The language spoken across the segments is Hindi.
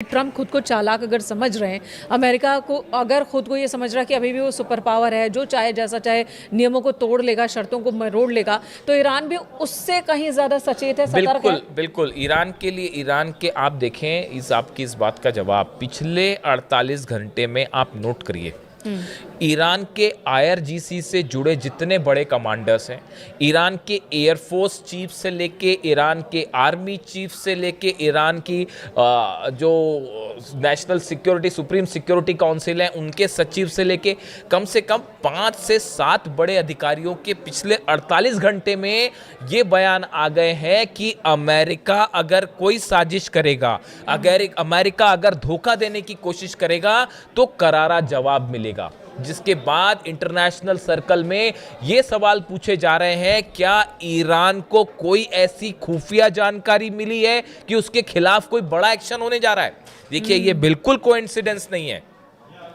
ट्रम्प खुद को चालाक अगर समझ रहे हैं, अमेरिका को अगर खुद को ये समझ रहा है कि अभी भी वो सुपर पावर है, जो चाहे जैसा चाहे नियमों को तोड़ लेगा, शर्तों को मरोड़ लेगा, तो ईरान भी उससे कहीं ज़्यादा सचेत है, सतर्क है। बिल्कुल ईरान के लिए, ईरान के आप देखें आपकी इस बात का जवाब पिछले 48 घंटे में आप नोट करिए। ईरान के आईआरजीसी से जुड़े जितने बड़े कमांडर्स हैं, ईरान के एयरफोर्स चीफ से लेके ईरान के आर्मी चीफ से लेके ईरान की जो national security supreme security council है उनके सचिव से लेके कम से कम 5 से 7 बड़े अधिकारियों के पिछले 48 घंटे में ये बयान आ गए हैं कि अमेरिका अगर कोई साजिश करेगा, अगर अमेरिका अगर धोखा देने की कोशिश करेगा तो करारा जवाब मिलेगा। जिसके बाद इंटरनेशनल सर्कल में ये सवाल पूछे जा रहे हैं, क्या ईरान को कोई ऐसी खुफिया जानकारी मिली है कि उसके खिलाफ कोई बड़ा एक्शन होने जा रहा है? देखिए, ये बिल्कुल कोइंसिडेंस नहीं है।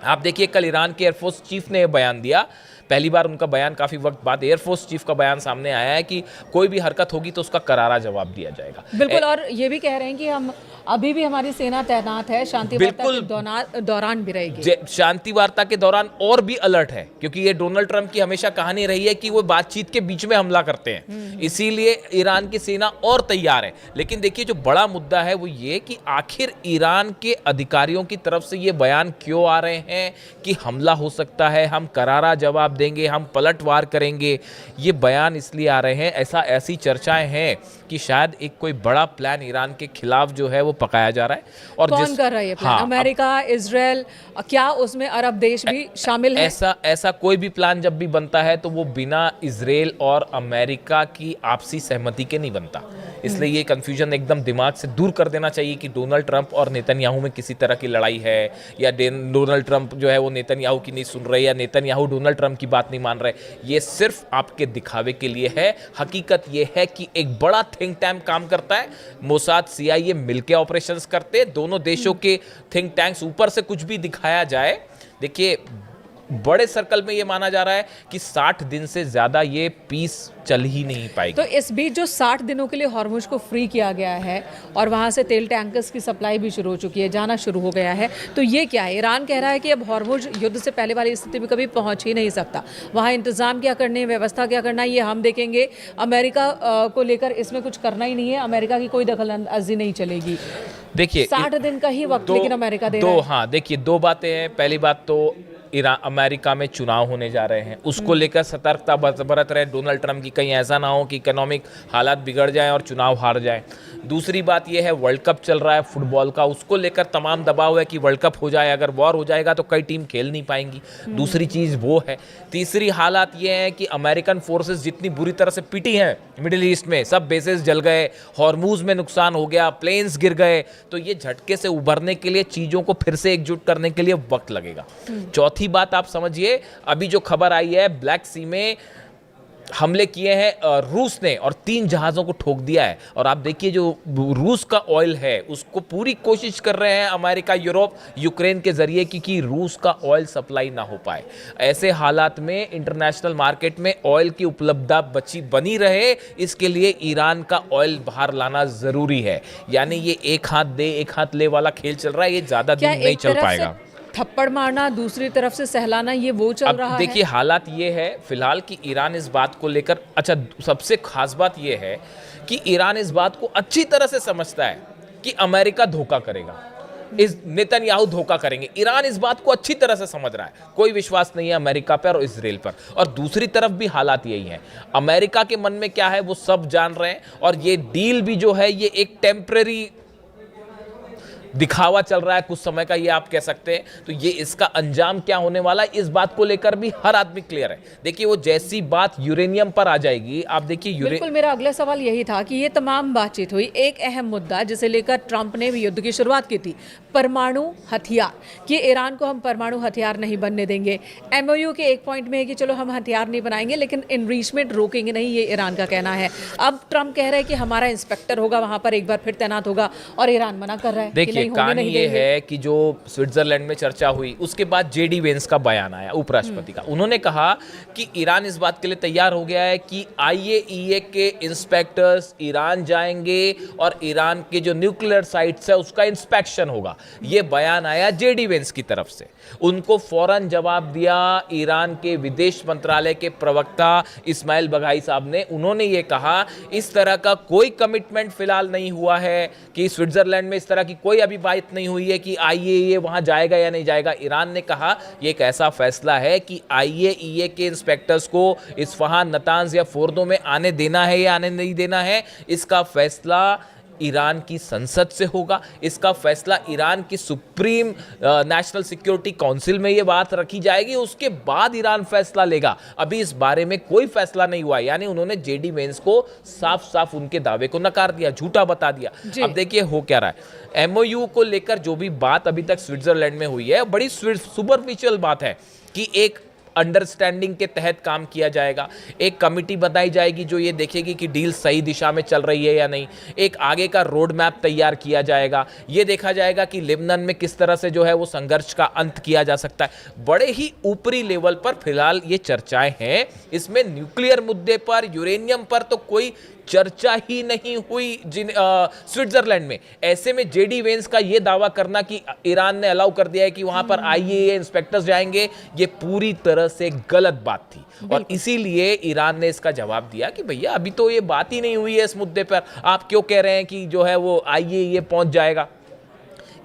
आप देखिए, कल ईरान के एयरफोर्स चीफ ने यह बयान दिया, पहली बार उनका बयान काफ़ी वक्त बाद एयरफोर्स चीफ का बयान सामने आया है कि कोई भी हरकत होगी तो उसका करारा जवाब दिया जाएगा। बिल्कुल, और ये भी कह रहे हैं कि हम अभी भी हमारी सेना तैनात है, शांति वार्ता के दौरान भी रहेगी। शांति वार्ता के दौरान और भी अलर्ट है, क्योंकि ये डोनाल्ड ट्रंप की हमेशा कहानी रही है कि वो बातचीत के बीच में हमला करते हैं, इसीलिए ईरान की सेना और तैयार है। लेकिन देखिए, जो बड़ा मुद्दा है वो ये कि आखिर ईरान के अधिकारियों की तरफ से ये बयान क्यों आ रहे हैं कि हमला हो सकता है, हम करारा जवाब देंगे, हम पलटवार करेंगे। ये बयान इसलिए आ रहे हैं, ऐसी चर्चाएं हैं कि शायद एक कोई बड़ा प्लान ईरान के खिलाफ जो है वो पकाया जा रहा है। और कौन कर रहा है ये प्लान? हाँ, अमेरिका, इजराइल, क्या उसमें अरब देश भी शामिल है? ऐसा कोई भी प्लान जब भी बनता है तो वो बिना इजराइल और अमेरिका की आपसी सहमति के नहीं बनता। इसलिए ये कंफ्यूजन एकदम दिमाग से दूर कर देना चाहिए कि डोनाल्ड ट्रंप और नेतन्याहू में किसी तरह की लड़ाई है, या डोनाल्ड ट्रंप जो है वो नेतन्याहू की नहीं सुन रहे, या नेतन्याहू डोनाल्ड ट्रंप की बात नहीं मान रहे। ये सिर्फ आपके दिखावे के लिए है। हकीकत ये है कि एक बड़ा थिंक टैंक काम करता है, मोसाद CIA मिलकर ऑपरेशंस करते, दोनों देशों के थिंक टैंक्स, ऊपर से कुछ भी दिखाया जाए। देखिए, बड़े सर्कल में ये माना जा रहा है कि 60 दिन से ज्यादा ये पीस चल ही नहीं पाएगी। तो इस बीच जो 60 दिनों के लिए हॉर्मुज को फ्री किया गया है और वहां से तेल टैंकर्स की सप्लाई भी शुरू हो चुकी है, जाना शुरू हो गया है, तो ये क्या है? ईरान कह रहा है कि अब हॉर्मुज युद्ध से पहले वाली स्थिति में कभी पहुंच ही नहीं सकता। वहां इंतजाम क्या करने, व्यवस्था क्या करना, ये हम देखेंगे। अमेरिका को लेकर इसमें कुछ करना ही नहीं है, अमेरिका की कोई दखल अंदाजी नहीं चलेगी। देखिए, 60 दिन का ही वक्त लेकिन अमेरिका दे रहा है। हाँ, देखिए, 2 बातें हैं। पहली बात तो अमेरिका में चुनाव होने जा रहे हैं, उसको लेकर सतर्कता बरत रहे डोनाल्ड ट्रंप की, कहीं ऐसा ना हो कि इकोनॉमिक हालात बिगड़ जाएं और चुनाव हार जाएं। दूसरी बात यह है, वर्ल्ड कप चल रहा है फुटबॉल का, उसको लेकर तमाम दबाव है कि वर्ल्ड कप हो जाए, अगर वॉर हो जाएगा तो कई टीम खेल नहीं पाएंगी। दूसरी चीज़ वो है। तीसरी हालात ये है कि अमेरिकन फोर्सेस जितनी बुरी तरह से पिटी हैं मिडिल ईस्ट में, सब बेसेस जल गए, हॉर्मुज में नुकसान हो गया, प्लेन्स गिर गए, तो ये झटके से उभरने के लिए, चीज़ों को फिर से एकजुट करने के लिए वक्त लगेगा। चौथी बात आप समझिए, अभी जो खबर आई है, ब्लैक सी में हमले किए हैं रूस ने और 3 जहाज़ों को ठोक दिया है। और आप देखिए, जो रूस का ऑयल है उसको पूरी कोशिश कर रहे हैं अमेरिका, यूरोप, यूक्रेन के जरिए कि रूस का ऑयल सप्लाई ना हो पाए। ऐसे हालात में इंटरनेशनल मार्केट में ऑयल की उपलब्धता बनी रहे, इसके लिए ईरान का ऑयल बाहर लाना जरूरी है। यानी ये एक हाथ दे एक हाथ ले वाला खेल चल रहा है, ये ज्यादा दिन नहीं चल पाएगा। थप्पड़ मारना, दूसरी तरफ से सहलाना, ये वो चल रहा है। देखिए, हालात ये है फिलहाल कि ईरान इस बात को लेकर, अच्छा, सबसे खास बात ये है कि ईरान इस बात को अच्छी तरह से समझता है कि अमेरिका धोखा करेगा, इस नेतन्याहू धोखा करेंगे। ईरान इस बात को अच्छी तरह से समझ रहा है, कोई विश्वास नहीं है अमेरिका पर और इजराइल पर। और दूसरी तरफ भी हालात यही हैं, अमेरिका के मन में क्या है वो सब जान रहे हैं, और ये डील भी जो है ये एक टेम्परेरी दिखावा चल रहा है कुछ समय का, ये आप कह सकते हैं। तो ये इसका अंजाम क्या होने वाला है, इस बात को लेकर भी हर आदमी क्लियर है। देखिए, वो जैसी बात यूरेनियम पर आ जाएगी, आप देखिए बिल्कुल, मेरा अगला सवाल यही था कि ये तमाम बातचीत हुई, एक अहम मुद्दा जिसे लेकर ट्रंप ने भी युद्ध की शुरुआत की थी, परमाणु हथियार, कि ईरान को हम परमाणु हथियार नहीं बनने देंगे। MOU के एक पॉइंट में है कि चलो हम हथियार नहीं बनाएंगे, लेकिन इनरिचमेंट रोकेंगे नहीं, ये ईरान का कहना है। अब ट्रंप कह रहे हैं कि हमारा इंस्पेक्टर होगा वहां पर, एक बार फिर तैनात होगा, और ईरान मना कर रहा है। देखिए, नहीं होने कहानी नहीं ये देंगे। है कि जो स्विट्जरलैंड में चर्चा हुई उसके बाद जेडी वेंस का बयान आया उपराष्ट्रपति का। उन्होंने कहा कि ईरान इस बात के लिए तैयार हो गया है कि आईएईए के इंस्पेक्टर्स ईरान जाएंगे और ईरान के जो न्यूक्लियर साइट्स है उसका इंस्पेक्शन होगा। ये बयान आया जेडी वेंस की तरफ से। उनको फौरन जवाब दिया ईरान के विदेश मंत्रालय के प्रवक्ता इस्माइल बघाई साहब ने। उन्होंने ये कहा इस तरह का कोई कमिटमेंट फिलहाल नहीं हुआ है कि स्विट्जरलैंड में इस तरह की कोई अभी बात नहीं हुई है कि आईएईए वहां जाएगा या नहीं जाएगा। ईरान ने कहा ये एक ऐसा फैसला है कि आईएईए के इंस्पेक्टर्स को इस्फहान, नतांज या फोर्दो में आने देना है या आने नहीं देना है, इसका फैसला ईरान की संसद से होगा। इसका फैसला ईरान की सुप्रीम नेशनल सिक्योरिटी काउंसिल में ये बात रखी जाएगी, उसके बाद ईरान फैसला लेगा। अभी इस बारे में कोई फैसला नहीं हुआ। यानी उन्होंने जेडी वेंस को साफ साफ उनके दावे को नकार दिया, झूठा बता दिया। अब देखिए हो क्या रहा है। एमओयू को लेकर जो भी बात अभी तक स्विट्जरलैंड में हुई है बड़ी सुपरफिशियल बात है कि एक अंडरस्टैंडिंग के तहत काम किया जाएगा। एक कमिटी बनाई जाएगी जो ये देखेगी कि डील सही दिशा में चल रही है या नहीं। एक आगे का रोड मैप तैयार किया जाएगा। ये देखा जाएगा कि लेबनान में किस तरह से जो है वो संघर्ष का अंत किया जा सकता है। बड़े ही ऊपरी लेवल पर फिलहाल ये चर्चाएं हैं। इसमें न्यूक्लियर मुद्दे पर, यूरेनियम पर तो कोई चर्चा ही नहीं हुई स्विट्जरलैंड में। ऐसे में जेडी वेंस का यह दावा करना कि ईरान ने अलाउ कर दिया है कि वहां पर आईएईए इंस्पेक्टर्स जाएंगे, ये पूरी तरह से गलत बात थी। और इसीलिए ईरान ने इसका जवाब दिया कि भैया अभी तो ये बात ही नहीं हुई है इस मुद्दे पर, आप क्यों कह रहे हैं कि जो है वो आईएईए पहुंच जाएगा।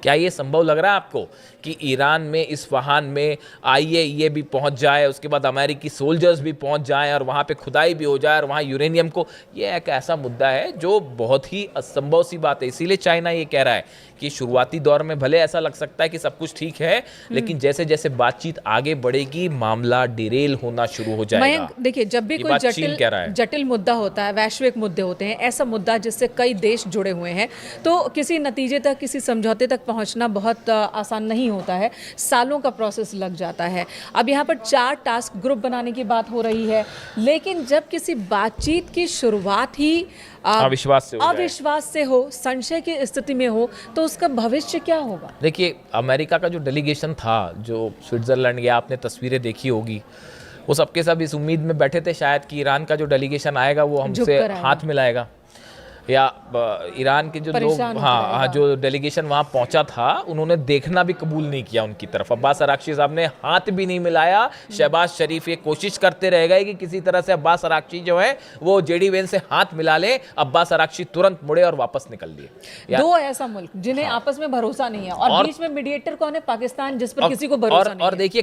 क्या ये संभव लग रहा है आपको कि ईरान में, इस्फहान में आईएईए भी पहुंच जाए, उसके बाद अमेरिकी सोल्जर्स भी पहुंच जाएं और वहां पे खुदाई भी हो जाए और वहां यूरेनियम को, ये एक ऐसा मुद्दा है जो बहुत ही असंभव सी बात है। इसीलिए चाइना ये कह रहा है कि शुरुआती दौर में भले ऐसा लग सकता है कि सब कुछ ठीक है, लेकिन जैसे जैसे बातचीत आगे बढ़ेगी मामला डिरेल होना शुरू हो जाएगा। देखिए, जब भी कोई जटिल मुद्दा होता है, वैश्विक मुद्दे होते हैं, ऐसा मुद्दा जिससे कई देश जुड़े हुए हैं, तो किसी नतीजे तक, किसी समझौते तक पहुंचना बहुत आसान नहीं होता है। सालों का प्रोसेस लग जाता है। अब यहाँ पर 4 टास्क ग्रुप बनाने की बात हो रही है, लेकिन जब किसी बातचीत की शुरुआत ही अविश्वास से हो, संशय की स्थिति में हो, तो उसका भविष्य क्या होगा? देखिए, अमेरिका का जो डेलीगेशन था जो स्विट्जरलैंड गया, आपने तस्वीरें देखी होगी, वो सबके सब इस उम्मीद में बैठे थे शायद कि ईरान का जो डेलीगेशन आएगा वो हमसे हाथ मिलाएगा, या ईरान के जो लोग, जो डेलीगेशन वहाँ पहुँचा था, उन्होंने देखना भी कबूल नहीं किया उनकी तरफ। अब्बास अराक्ची साहब ने हाथ भी नहीं मिलाया। शहबाज शरीफ ये कोशिश करते रह गए कि किसी तरह से अब्बास अराक्ची जो है वो जेडी वेंस से हाथ मिला ले। अब्बास अराक्ची तुरंत मुड़े और वापस निकल लिए। दो ऐसा मुल्क जिन्हें आपस में भरोसा नहीं है, और बीच में मीडिएटर कौन है? पाकिस्तान, जिस पर किसी को भरोसा नहीं है। और देखिए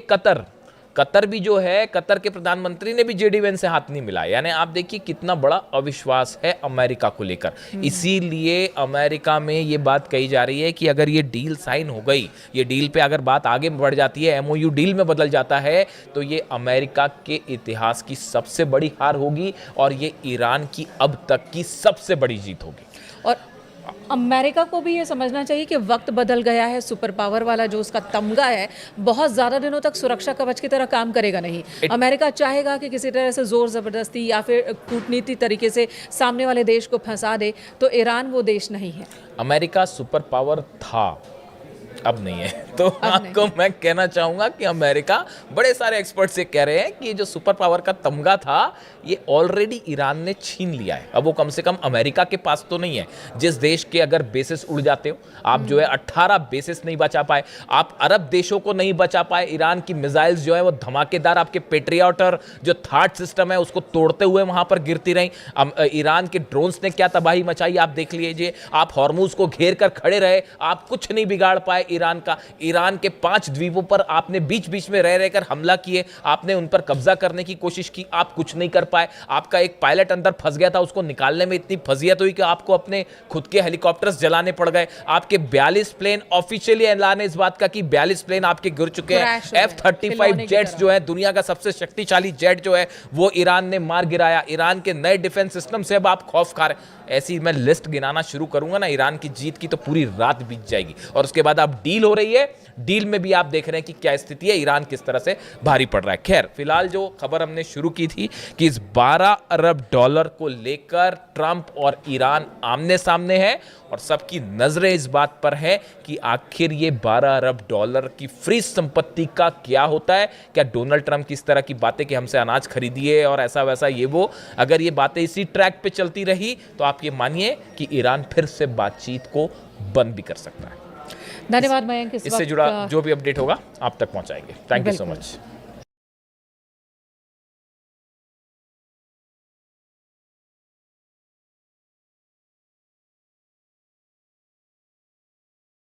कतर भी जो है, कतर के प्रधानमंत्री ने भी जेडी वेंस से हाथ नहीं मिलाया। यानी आप देखिए कितना बड़ा अविश्वास है अमेरिका को लेकर। इसीलिए अमेरिका में ये बात कही जा रही है कि अगर ये डील साइन हो गई, ये डील पे अगर बात आगे बढ़ जाती है, एमओयू डील में बदल जाता है, तो ये अमेरिका के इतिहास की सबसे बड़ी हार होगी और ये ईरान की अब तक की सबसे बड़ी जीत होगी। और अमेरिका को भी ये समझना चाहिए कि वक्त बदल गया है। सुपर पावर वाला जो उसका तमगा है, बहुत ज़्यादा दिनों तक सुरक्षा कवच की तरह काम करेगा नहीं। अमेरिका चाहेगा कि किसी तरह से ज़ोर ज़बरदस्ती या फिर कूटनीति तरीके से सामने वाले देश को फंसा दे, तो ईरान वो देश नहीं है। अमेरिका सुपर पावर था, अब नहीं है। तो आपको मैं कहना चाहूंगा कि अमेरिका, बड़े सारे एक्सपर्ट्स ये कह रहे हैं कि जो सुपर पावर का तमगा था ये ऑलरेडी ईरान ने छीन लिया है। अब वो कम से कम अमेरिका के पास तो नहीं है। जिस देश के अगर बेसिस उड़ जाते हो आप, जो है 18 बेसिस नहीं बचा पाए, आप अरब देशों को नहीं बचा पाए। ईरान की मिसाइल्स जो है वो धमाकेदार, आपके पेट्रियट और जो थाट सिस्टम है उसको तोड़ते हुए वहां पर गिरती रही। ईरान के ड्रोन्स ने क्या तबाही मचाई आप देख लीजिए। आप हॉर्मुज को घेर कर खड़े रहे, आप कुछ नहीं बिगाड़ पाए ईरान का। ईरान के 5 द्वीपों पर आपने बीच बीच में रह रहकर हमला किए, आपने उन पर कब्जा करने की कोशिश की, आप कुछ नहीं कर पाए। आपका एक पायलट अंदर फंस गया था, उसको निकालने में इतनी फजियत हुई कि आपको अपने खुद के हेलीकॉप्टर्स जलाने पड़ गए। आपके 42 प्लेन, ऑफिशियली ऐलान है इस बात का कि 42 प्लेन आपके गिर चुके हैं। F-35 जेट्स जो है, दुनिया का सबसे शक्तिशाली जेट जो है, वो ईरान ने मार गिराया। ईरान के नए डिफेंस सिस्टम से अब आप खौफ खा रहे। ऐसी मैं लिस्ट गिनाना शुरू करूंगा ना ईरान की जीत की, तो पूरी रात बीत जाएगी। और उसके बाद अब डील हो रही है डील में भी आप देख रहे हैं कि क्या स्थिति है, ईरान किस तरह से भारी पड़ रहा है। खैर, फिलहाल जो खबर हमने शुरू की थी कि इस 12 अरब डॉलर को लेकर ट्रंप और ईरान आमने सामने है और सबकी नजरें इस बात पर है कि आखिर ये 12 अरब डॉलर की फ्री संपत्ति का क्या होता है। क्या डोनाल्ड ट्रंप की इस तरह की बातें कि हमसे अनाज खरीदिए और ऐसा वैसा ये वो, अगर ये बातें इसी ट्रैक पे चलती रही तो आप ये मानिए कि ईरान फिर से बातचीत को बंद भी कर सकता है। धन्यवाद मयंक। इससे जुड़ा जो भी अपडेट होगा आप तक पहुंचाएंगे। Thank you so much.